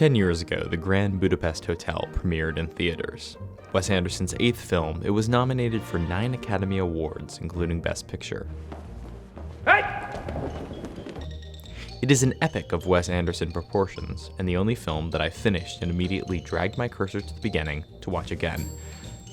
10 years ago, the Grand Budapest Hotel premiered in theaters. Wes Anderson's 8th film, it was nominated for 9 Academy Awards, including Best Picture. Hey! It is an epic of Wes Anderson proportions, and the only film that I finished and immediately dragged my cursor to the beginning to watch again.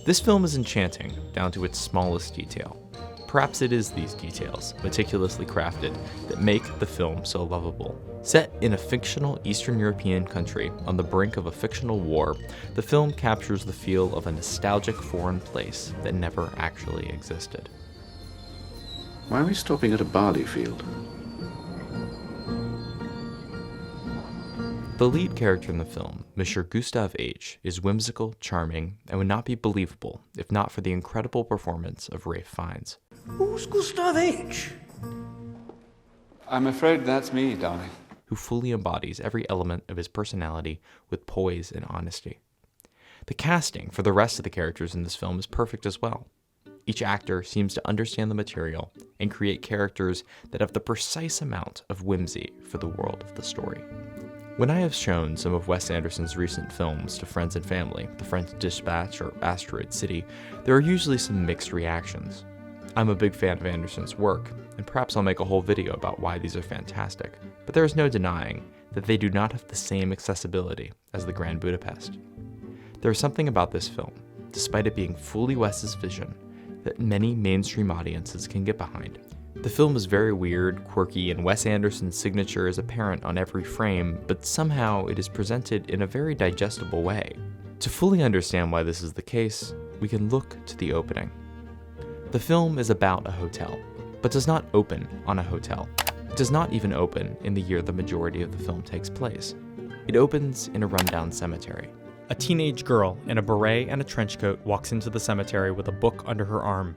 This film is enchanting, down to its smallest detail. Perhaps it is these details, meticulously crafted, that make the film so lovable. Set in a fictional Eastern European country on the brink of a fictional war, the film captures the feel of a nostalgic foreign place that never actually existed. Why are we stopping at a barley field? The lead character in the film, Monsieur Gustave H., is whimsical, charming, and would not be believable if not for the incredible performance of Ralph Fiennes. Who's Gustave H.? I'm afraid that's me, darling. Who fully embodies every element of his personality with poise and honesty. The casting for the rest of the characters in this film is perfect as well. Each actor seems to understand the material and create characters that have the precise amount of whimsy for the world of the story. When I have shown some of Wes Anderson's recent films to friends and family, The French Dispatch or Asteroid City, there are usually some mixed reactions. I'm a big fan of Anderson's work, and perhaps I'll make a whole video about why these are fantastic, but there is no denying that they do not have the same accessibility as the Grand Budapest. There is something about this film, despite it being fully Wes's vision, that many mainstream audiences can get behind. The film is very weird, quirky, and Wes Anderson's signature is apparent on every frame, but somehow it is presented in a very digestible way. To fully understand why this is the case, we can look to the opening. The film is about a hotel, but does not open on a hotel. It does not even open in the year the majority of the film takes place. It opens in a rundown cemetery. A teenage girl in a beret and a trench coat walks into the cemetery with a book under her arm.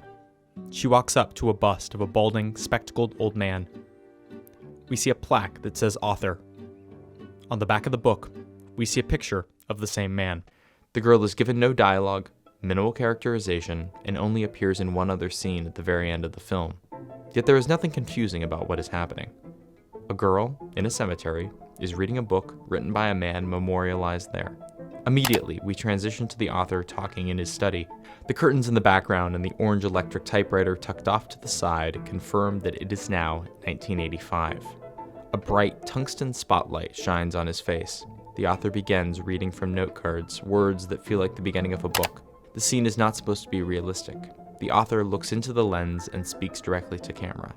She walks up to a bust of a balding, spectacled old man. We see a plaque that says author. On the back of the book, we see a picture of the same man. The girl is given no dialogue, minimal characterization, and only appears in one other scene at the very end of the film. Yet there is nothing confusing about what is happening. A girl, in a cemetery, is reading a book written by a man memorialized there. Immediately, we transition to the author talking in his study. The curtains in the background and the orange electric typewriter tucked off to the side confirm that it is now 1985. A bright tungsten spotlight shines on his face. The author begins reading from note cards, words that feel like the beginning of a book. The scene is not supposed to be realistic. The author looks into the lens and speaks directly to camera.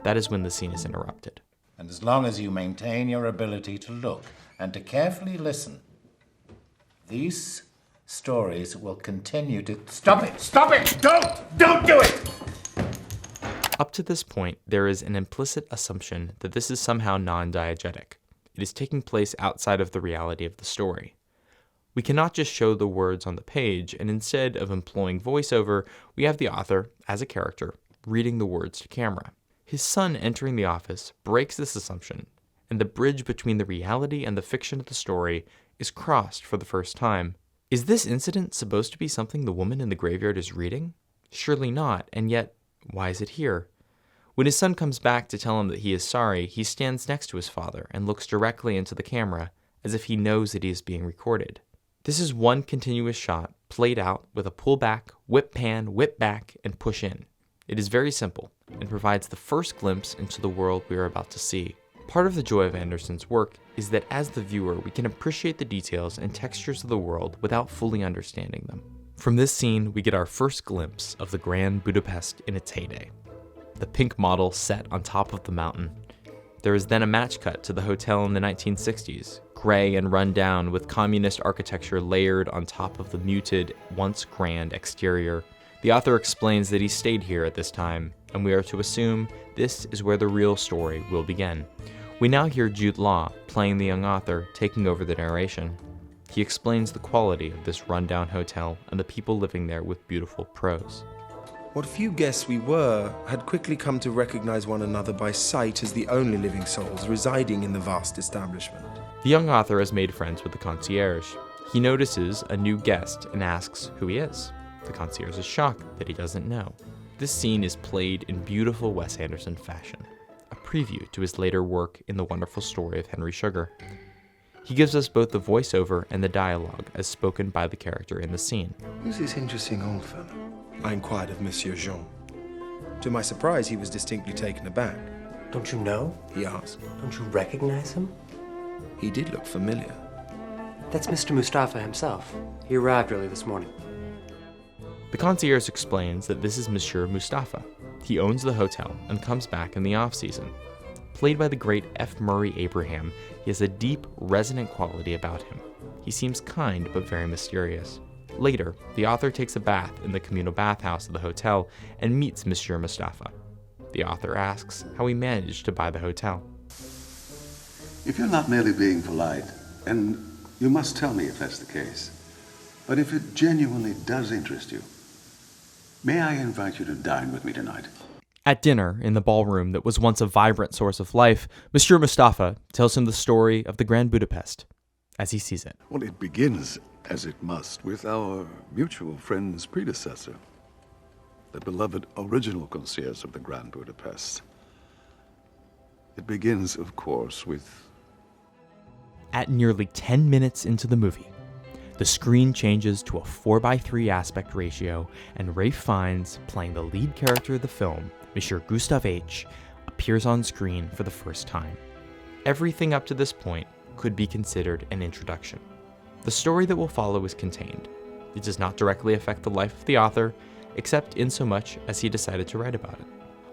That is when the scene is interrupted. And as long as you maintain your ability to look and to carefully listen, these stories will continue to... Stop it! Stop it! Don't do it! Up to this point, there is an implicit assumption that this is somehow non-diegetic. It is taking place outside of the reality of the story. We cannot just show the words on the page, and instead of employing voiceover, we have the author, as a character, reading the words to camera. His son entering the office breaks this assumption, and the bridge between the reality and the fiction of the story is crossed for the first time. Is this incident supposed to be something the woman in the graveyard is reading? Surely not, and yet, why is it here? When his son comes back to tell him that he is sorry, he stands next to his father and looks directly into the camera, as if he knows that he is being recorded. This is one continuous shot, played out with a pull back, whip pan, whip back, and push in. It is very simple, and provides the first glimpse into the world we are about to see. Part of the joy of Anderson's work is that as the viewer, we can appreciate the details and textures of the world without fully understanding them. From this scene, we get our first glimpse of the Grand Budapest in its heyday. The pink model set on top of the mountain. There is then a match cut to the hotel in the 1960s, gray and run down with communist architecture layered on top of the muted, once grand exterior. The author explains that he stayed here at this time, and we are to assume this is where the real story will begin. We now hear Jude Law, playing the young author, taking over the narration. He explains the quality of this rundown hotel and the people living there with beautiful prose. What few guests we were had quickly come to recognize one another by sight as the only living souls residing in the vast establishment. The young author has made friends with the concierge. He notices a new guest and asks who he is. The concierge is shocked that he doesn't know. This scene is played in beautiful Wes Anderson fashion, a preview to his later work in The Wonderful Story of Henry Sugar. He gives us both the voiceover and the dialogue as spoken by the character in the scene. Who's this interesting old fellow? I inquired of Monsieur Jean. To my surprise, he was distinctly taken aback. Don't you know? He asked. Don't you recognize him? He did look familiar. That's Mr. Mustafa himself. He arrived early this morning. The concierge explains that this is Monsieur Mustafa. He owns the hotel and comes back in the off-season. Played by the great F. Murray Abraham, he has a deep, resonant quality about him. He seems kind but very mysterious. Later, the author takes a bath in the communal bathhouse of the hotel and meets Monsieur Mustafa. The author asks how he managed to buy the hotel. If you're not merely being polite, and you must tell me if that's the case, but if it genuinely does interest you, may I invite you to dine with me tonight? At dinner, in the ballroom that was once a vibrant source of life, Monsieur Mustafa tells him the story of the Grand Budapest as he sees it. Well, it begins, as it must, with our mutual friend's predecessor, the beloved original concierge of the Grand Budapest. It begins, of course, with... At nearly 10 minutes into the movie, the screen changes to a 4:3 aspect ratio, and Ralph Fiennes, playing the lead character of the film, Monsieur Gustav H., appears on screen for the first time. Everything up to this point could be considered an introduction. The story that will follow is contained. It does not directly affect the life of the author, except insomuch as he decided to write about it.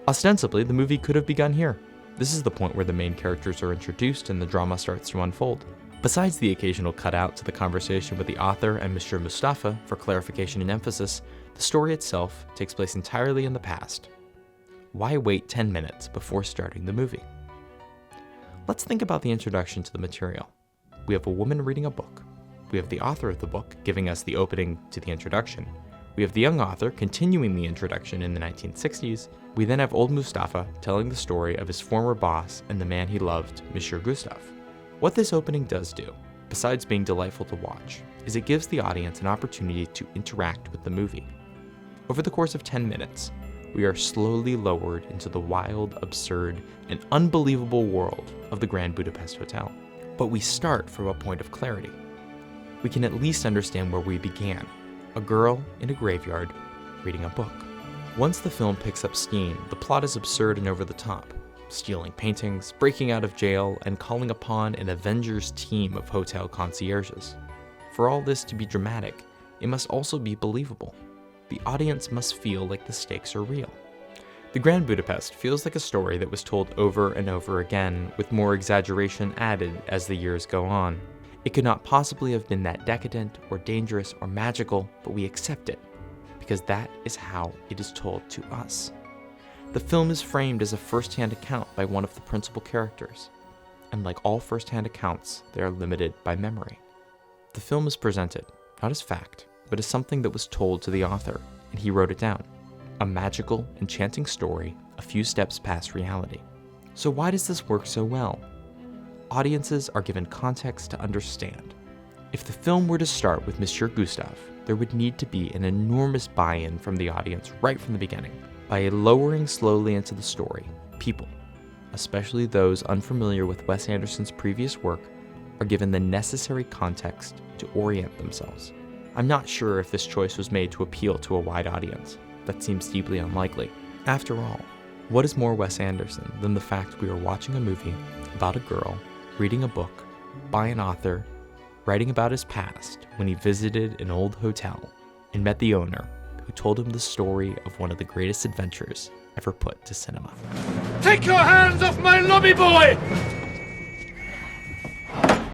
Ostensibly, the movie could have begun here. This is the point where the main characters are introduced and the drama starts to unfold. Besides the occasional cutout to the conversation with the author and Monsieur Mustafa for clarification and emphasis, the story itself takes place entirely in the past. Why wait 10 minutes before starting the movie? Let's think about the introduction to the material. We have a woman reading a book. We have the author of the book giving us the opening to the introduction. We have the young author continuing the introduction in the 1960s. We then have old Mustafa telling the story of his former boss and the man he loved, Monsieur Gustav. What this opening does do, besides being delightful to watch, is it gives the audience an opportunity to interact with the movie. Over the course of 10 minutes, we are slowly lowered into the wild, absurd, and unbelievable world of the Grand Budapest Hotel. But we start from a point of clarity. We can at least understand where we began, a girl in a graveyard reading a book. Once the film picks up steam, the plot is absurd and over the top. Stealing paintings, breaking out of jail, and calling upon an Avengers team of hotel concierges. For all this to be dramatic, it must also be believable. The audience must feel like the stakes are real. The Grand Budapest feels like a story that was told over and over again, with more exaggeration added as the years go on. It could not possibly have been that decadent or dangerous or magical, but we accept it, because that is how it is told to us. The film is framed as a first-hand account by one of the principal characters, and like all first-hand accounts, they are limited by memory. The film is presented, not as fact, but as something that was told to the author, and he wrote it down. A magical, enchanting story a few steps past reality. So why does this work so well? Audiences are given context to understand. If the film were to start with Monsieur Gustav, there would need to be an enormous buy-in from the audience right from the beginning. By lowering slowly into the story, people, especially those unfamiliar with Wes Anderson's previous work, are given the necessary context to orient themselves. I'm not sure if this choice was made to appeal to a wide audience. That seems deeply unlikely. After all, what is more Wes Anderson than the fact we are watching a movie about a girl reading a book by an author writing about his past when he visited an old hotel and met the owner who told him the story of one of the greatest adventures ever put to cinema. Take your hands off my lobby boy!